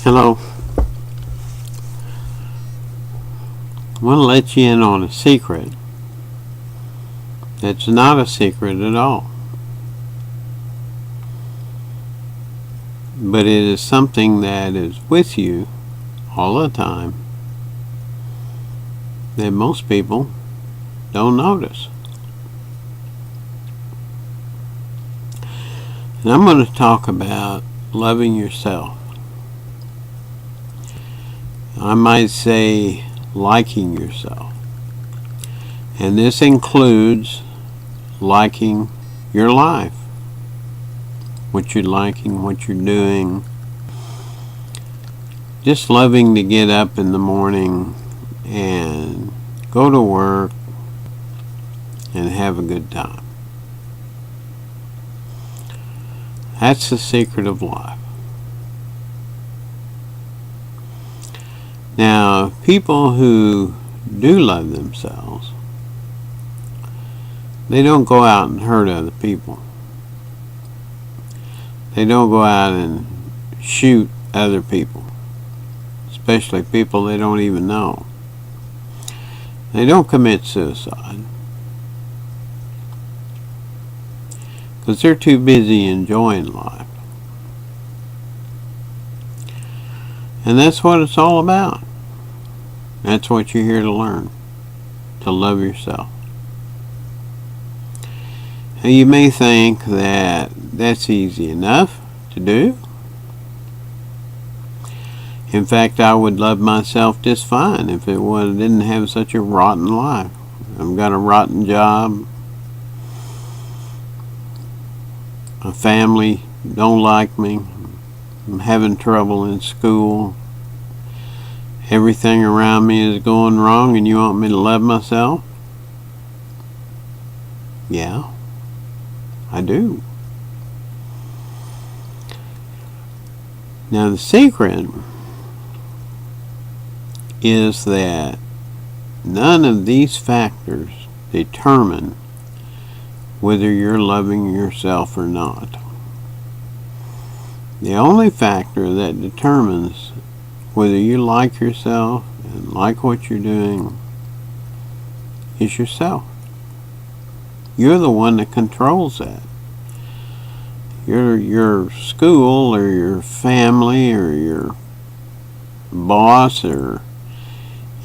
Hello. I want to let you in on a secret. It's not a secret at all. But it is something that is with you all the time that most people don't notice. And I'm going to talk about loving yourself. I might say liking yourself. And this includes liking your life. What you're liking, what you're doing. Just loving to get up in the morning and go to work and have a good time. That's the secret of life. Now, people who do love themselves, they don't go out and hurt other people. They don't go out and shoot other people, especially people they don't even know. They don't commit suicide because they're too busy enjoying life. And that's what it's all about. That's what you're here to learn, to love yourself. Now, you may think that that's easy enough to do. In fact, I would love myself just fine if it didn't have such a rotten life. I've got a rotten job. My family don't like me. I'm having trouble in school. Everything around me is going wrong, and you want me to love myself? Yeah, I do. Now, the secret is that none of these factors determine whether you're loving yourself or not. The only factor that determines whether you like yourself and like what you're doing is yourself. You're the one that controls that. Your school or your family or your boss or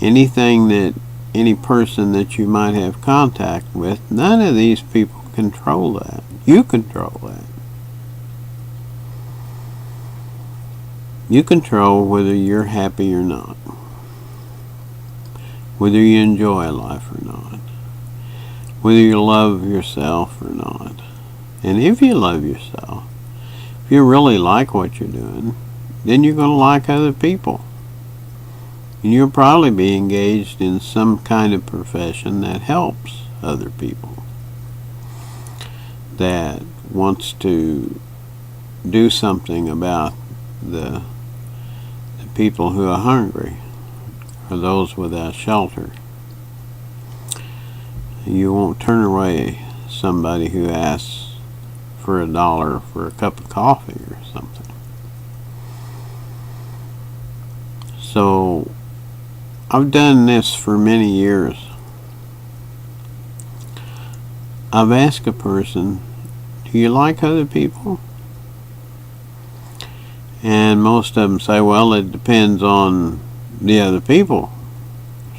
any person that you might have contact with, none of these people control that. You control that. You control whether you're happy or not, whether you enjoy life or not, whether you love yourself or not. And if you love yourself, if you really like what you're doing, then you're going to like other people. And you'll probably be engaged in some kind of profession that helps other people, that wants to do something about the people who are hungry or those without shelter. You won't turn away somebody who asks for $1 for a cup of coffee or something. So I've done this for many years. I've asked a person, do you like other people? And most of them say, well, it depends on the other people.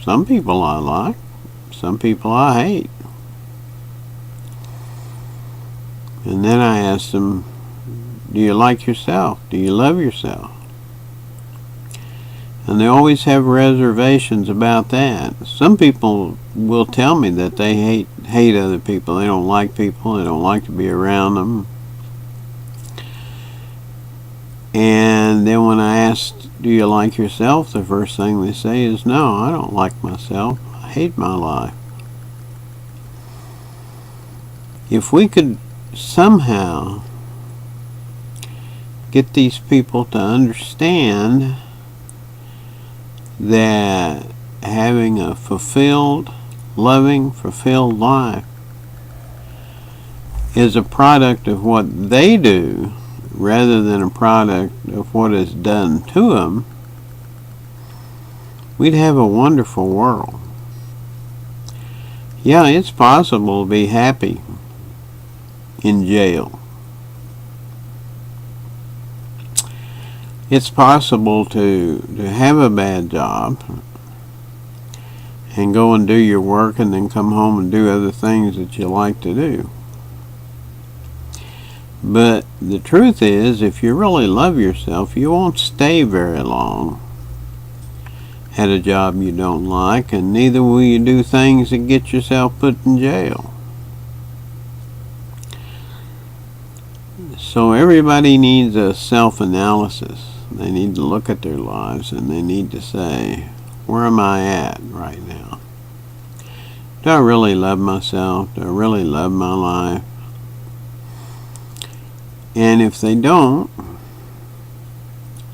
Some people I like, some people I hate. And then I asked them, do you like yourself? Do you love yourself? And they always have reservations about that. Some people will tell me that they hate other people. They don't like people. They don't like to be around them. And then when I asked, do you like yourself? The first thing they say is, no, I don't like myself. I hate my life. If we could somehow get these people to understand that having a fulfilled, loving, fulfilled life is a product of what they do rather than a product of what is done to them, we'd have a wonderful world. Yeah, it's possible to be happy in jail. It's possible to have a bad job and go and do your work and then come home and do other things that you like to do. But the truth is, if you really love yourself, you won't stay very long at a job you don't like, and neither will you do things that get yourself put in jail. So everybody needs a self-analysis. They need to look at their lives and they need to say, where am I at right now? Do I really love myself? Do I really love my life? And if they don't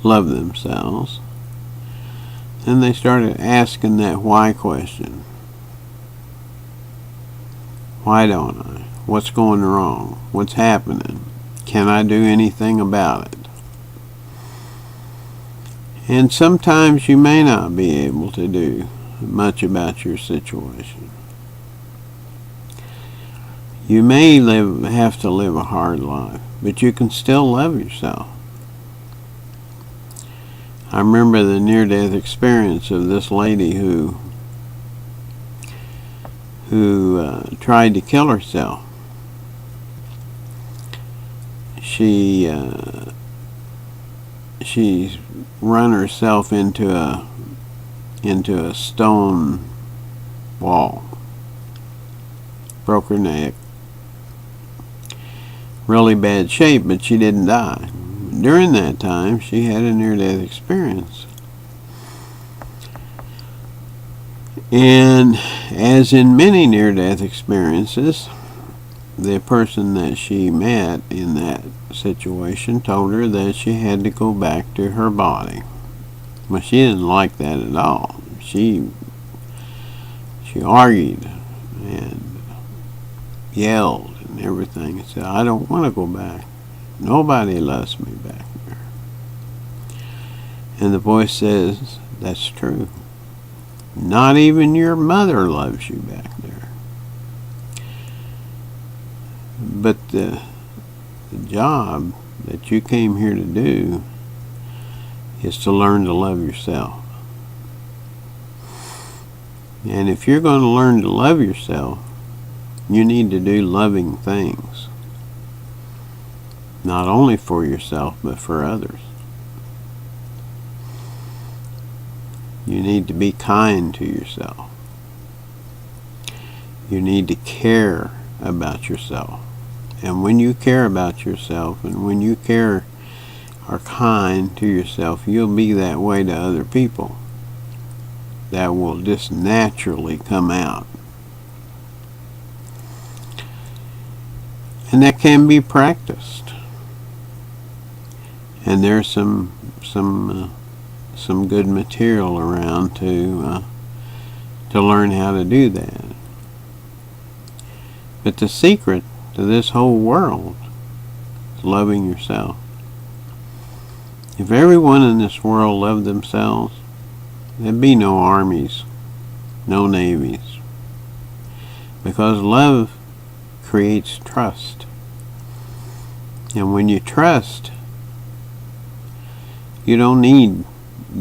love themselves, then they started asking that why question. Why don't I? What's going wrong? What's happening? Can I do anything about it? And sometimes you may not be able to do much about your situation. You may have to live a hard life, but you can still love yourself. I remember the near-death experience of this lady who tried to kill herself. She's run herself into a stone wall, broke her neck, really bad shape, but she didn't die. During that time, she had a near-death experience. And as in many near-death experiences, the person that she met in that situation told her that she had to go back to her body. Well, she didn't like that at all. She argued and yelled and everything and said, I don't want to go back. Nobody loves me back there. And the voice says, that's true. Not even your mother loves you back there. But the job that you came here to do is to learn to love yourself. And if you're going to learn to love yourself, you need to do loving things. Not only for yourself, but for others. You need to be kind to yourself. You need to care about yourself. And when you care about yourself, and when you are kind to yourself, you'll be that way to other people. That will just naturally come out. And that can be practiced. And there's some good material around to learn how to do that. But the secret to this whole world is loving yourself. If everyone in this world loved themselves, there'd be no armies, no navies. Because love creates trust. And when you trust, you don't need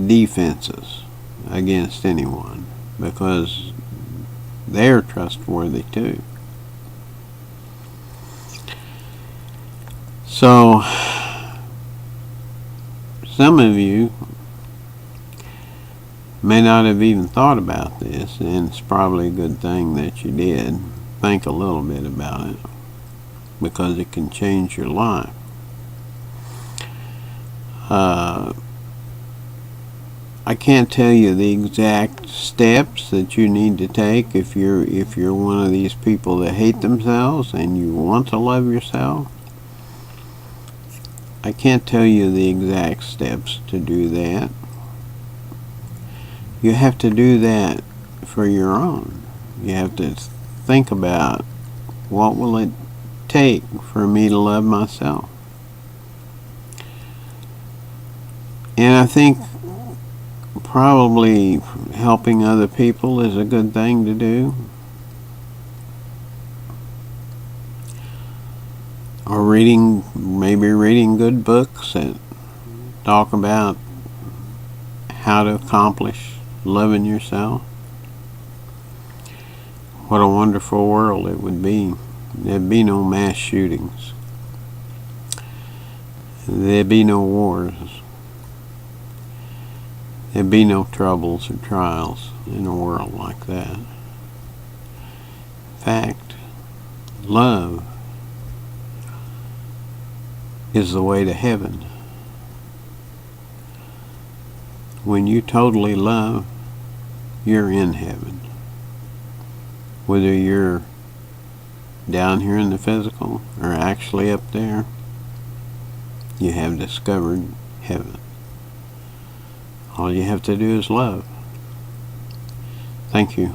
defenses against anyone, because they're trustworthy too. So, some of you may not have even thought about this, and it's probably a good thing that you did think a little bit about it, because it can change your life. I can't tell you the exact steps that you need to take if you're one of these people that hate themselves and you want to love yourself. I can't tell you the exact steps to do that. You have to do that for your own. You have to think about, what will it take for me to love myself? And I think probably helping other people is a good thing to do. Or maybe reading good books that talk about how to accomplish loving yourself. What a wonderful world it would be. There'd be no mass shootings. There'd be no wars. There'd be no troubles or trials in a world like that. In fact, love is the way to heaven. When you totally love, you're in heaven. Whether you're down here in the physical or actually up there, you have discovered heaven. All you have to do is love. Thank you.